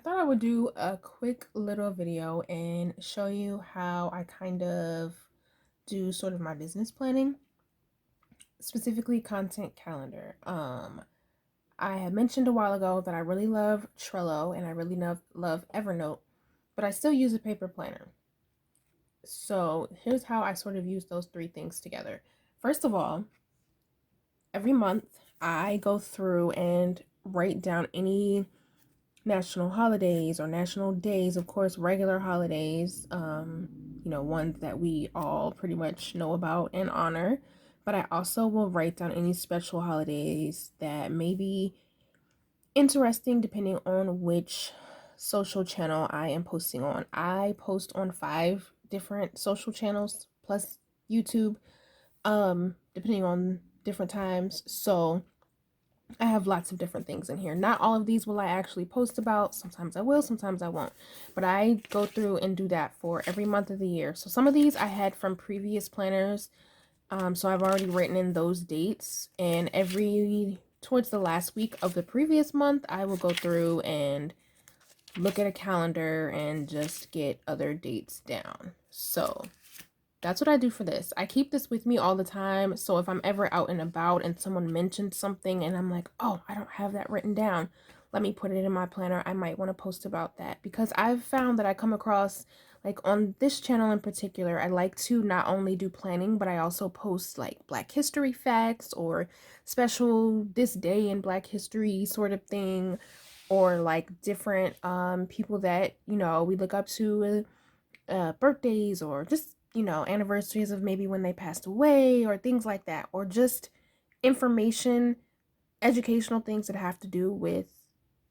thought I would do a quick little video and show you how I kind of do sort of my business planning, specifically content calendar. I had mentioned a while ago that I really love Trello and I really love Evernote, but I still use a paper planner. So here's how I sort of use those three things together. First of all, every month I go through and write down any national holidays or national days, of course, regular holidays, ones that we all pretty much know about and honor. But I also will write down any special holidays that may be interesting depending on which social channel I am posting on. I post on 5 different social channels plus YouTube, depending on different times. So I have lots of different things in here. Not all of these will I actually post about. Sometimes I will, sometimes I won't. But I go through and do that for every month of the year. So some of these I had from previous planners. So I've already written in those dates. And towards the last week of the previous month, I will go through and look at a calendar and just get other dates down. So that's what I do for this. I keep this with me all the time. So if I'm ever out and about and someone mentions something and I'm like, oh, I don't have that written down, let me put it in my planner. I might want to post about that because I've found that I come across, like on this channel in particular, I like to not only do planning, but I also post like Black History facts or special this day in Black History sort of thing, or like different people that, we look up to, birthdays or just anniversaries of maybe when they passed away or things like that, or just information, educational things that have to do with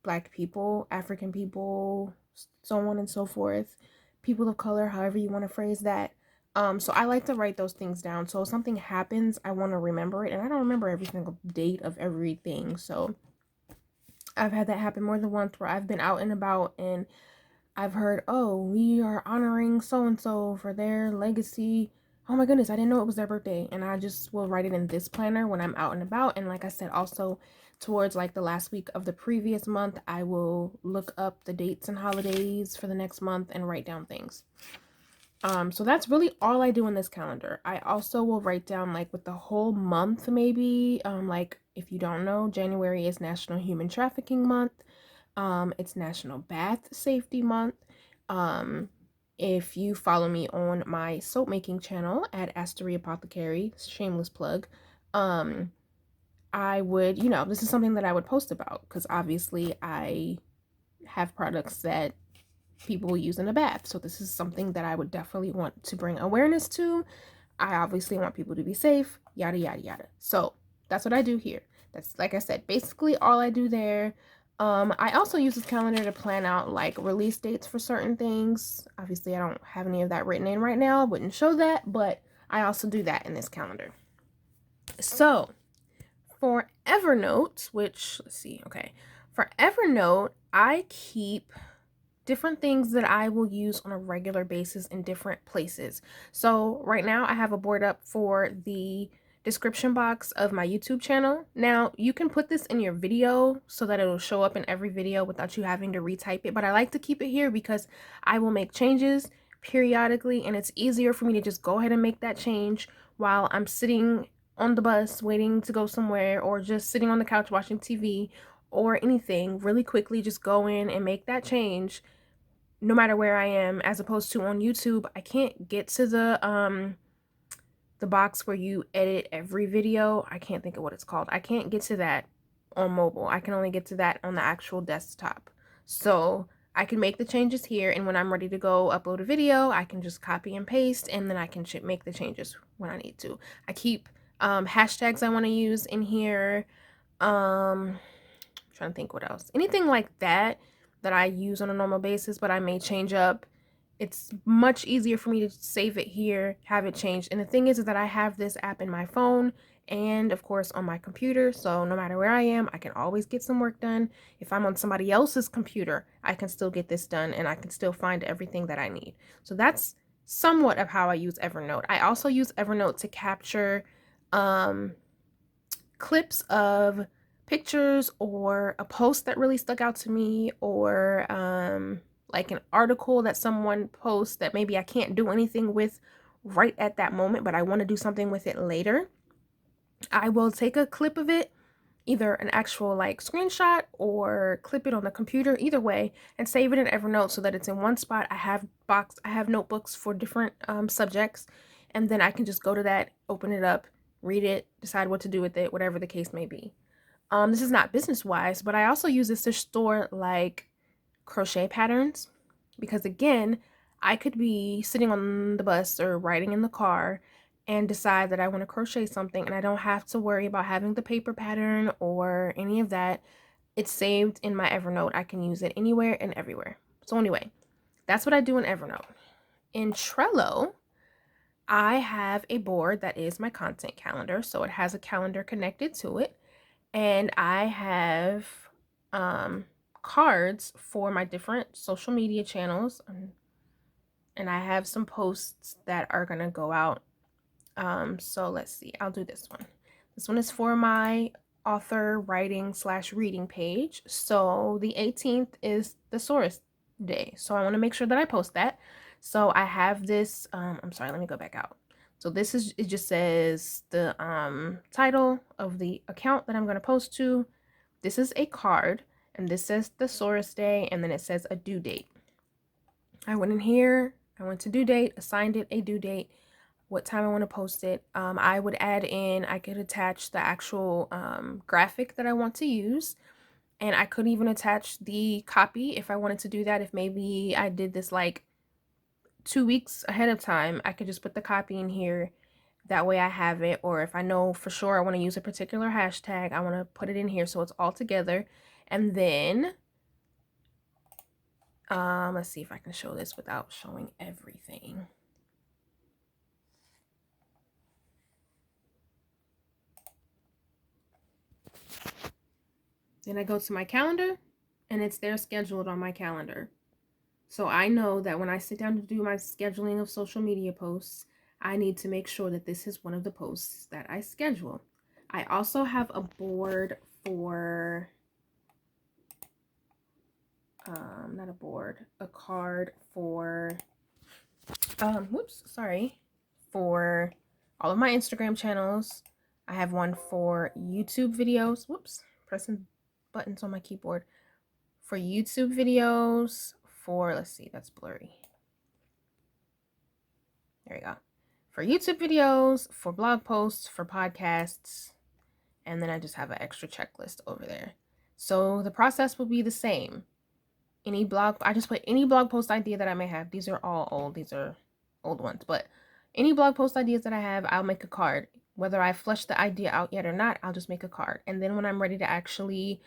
Black people, African people, so on and so forth, people of color, however you want to phrase that. So I like to write those things down, so if something happens I want to remember it, and I don't remember every single date of everything. So I've had that happen more than once where I've been out and about and I've heard, oh, we are honoring so and so for their legacy. Oh my goodness, I didn't know it was their birthday. And I just will write it in this planner when I'm out and about. And like I said, also towards like the last week of the previous month, I will look up the dates and holidays for the next month and write down things. So that's really all I do in this calendar. I also will write down like with the whole month, maybe, like if you don't know, January is National Human Trafficking Month. It's National Bath Safety Month. If you follow me on my soap making channel at Asteria Apothecary, shameless plug, I would, this is something that I would post about because obviously I have products that people will use in a bath. So this is something that I would definitely want to bring awareness to. I obviously want people to be safe, yada, yada, yada. So that's what I do here. That's, like I said, basically all I do there. I also use this calendar to plan out like release dates for certain things. Obviously, I don't have any of that written in right now. I wouldn't show that, but I also do that in this calendar. So for Evernote, which, let's see, okay. For Evernote, I keep different things that I will use on a regular basis in different places. So right now I have a board up for the description box of my YouTube channel. Now you can put this in your video so that it'll show up in every video without you having to retype it, but I like to keep it here because I will make changes periodically and it's easier for me to just go ahead and make that change while I'm sitting on the bus waiting to go somewhere, or just sitting on the couch watching TV or anything. Really quickly just go in and make that change no matter where I am, as opposed to on YouTube, I can't get to the box where you edit every video. I can't think of what it's called. I can't get to that on mobile. I can only get to that on the actual desktop. So I can make the changes here, and when I'm ready to go upload a video, I can just copy and paste, and then I can make the changes when I need to. I keep hashtags I want to use in here. I'm trying to think what else. Anything like that that I use on a normal basis, but I may change up. It's much easier for me to save it here, have it changed. And the thing is that I have this app in my phone and of course on my computer. So no matter where I am, I can always get some work done. If I'm on somebody else's computer, I can still get this done and I can still find everything that I need. So that's somewhat of how I use Evernote. I also use Evernote to capture clips of pictures or a post that really stuck out to me, or like an article that someone posts that maybe I can't do anything with right at that moment, but I want to do something with it later, I will take a clip of it, either an actual like screenshot or clip it on the computer, either way, and save it in Evernote so that it's in one spot. I have notebooks for different subjects, and then I can just go to that, open it up, read it, decide what to do with it, whatever the case may be. This is not business wise, but I also use this to store like crochet patterns, because again, I could be sitting on the bus or riding in the car and decide that I want to crochet something, and I don't have to worry about having the paper pattern or any of that. It's saved in my Evernote. I can use it anywhere and everywhere. So anyway, that's what I do in Evernote. In Trello, I have a board that is my content calendar. So it has a calendar connected to it, and I have cards for my different social media channels, and I have some posts that are gonna go out. So let's see, I'll do this one. This one is for my author writing / reading page. So the 18th is the source day, so I want to make sure that I post that. So I have this, I'm sorry, let me go back out. So this is, it just says the title of the account that I'm going to post to. This is a card, and this says the source day, and then it says a due date. I went in here, I went to due date, assigned it a due date, what time I want to post it. I would add in, I could attach the actual graphic that I want to use, and I could even attach the copy if I wanted to do that. If maybe I did this like 2 weeks ahead of time, I could just put the copy in here. That way I have it. Or if I know for sure I want to use a particular hashtag, I want to put it in here so it's all together. And then let's see if I can show this without showing everything. Then I go to my calendar, and it's there scheduled on my calendar. So I know that when I sit down to do my scheduling of social media posts, I need to make sure that this is one of the posts that I schedule. I also have a board for, not a board, a card for, for all of my Instagram channels. I have one for YouTube videos. Pressing buttons on my keyboard. For YouTube videos, for, let's see, that's blurry. There you go. For YouTube videos, for blog posts, for podcasts, and then I just have an extra checklist over there. So the process will be the same. I just put any blog post idea that I may have. These are all old. These are old ones. But any blog post ideas that I have, I'll make a card. Whether I flesh the idea out yet or not, I'll just make a card. And then when I'm ready to actually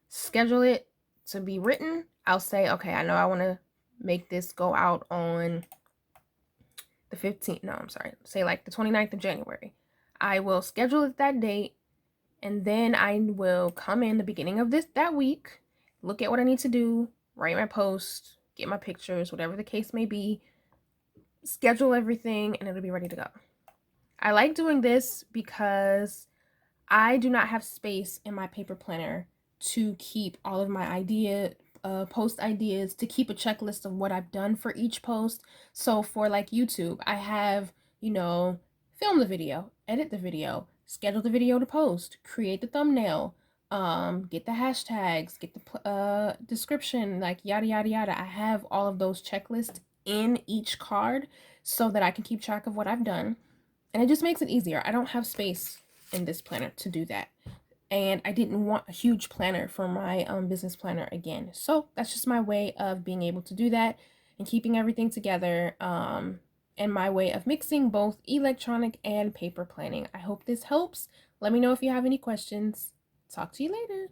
schedule it to be written, I'll say, okay, I know I want to make this go out on the 15th. No, I'm sorry. Say like the 29th of January. I will schedule it that date, and then I will come in the beginning of that week, look at what I need to do, write my post, get my pictures, whatever the case may be, schedule everything, and it'll be ready to go. I like doing this because I do not have space in my paper planner to keep all of my post ideas, to keep a checklist of what I've done for each post. So for like YouTube, I have, film the video, edit the video, schedule the video to post, create the thumbnail, get the hashtags, get the description, like yada, yada, yada. I have all of those checklists in each card so that I can keep track of what I've done. And it just makes it easier. I don't have space in this planner to do that. And I didn't want a huge planner for my business planner again. So that's just my way of being able to do that and keeping everything together, and my way of mixing both electronic and paper planning. I hope this helps. Let me know if you have any questions. Talk to you later.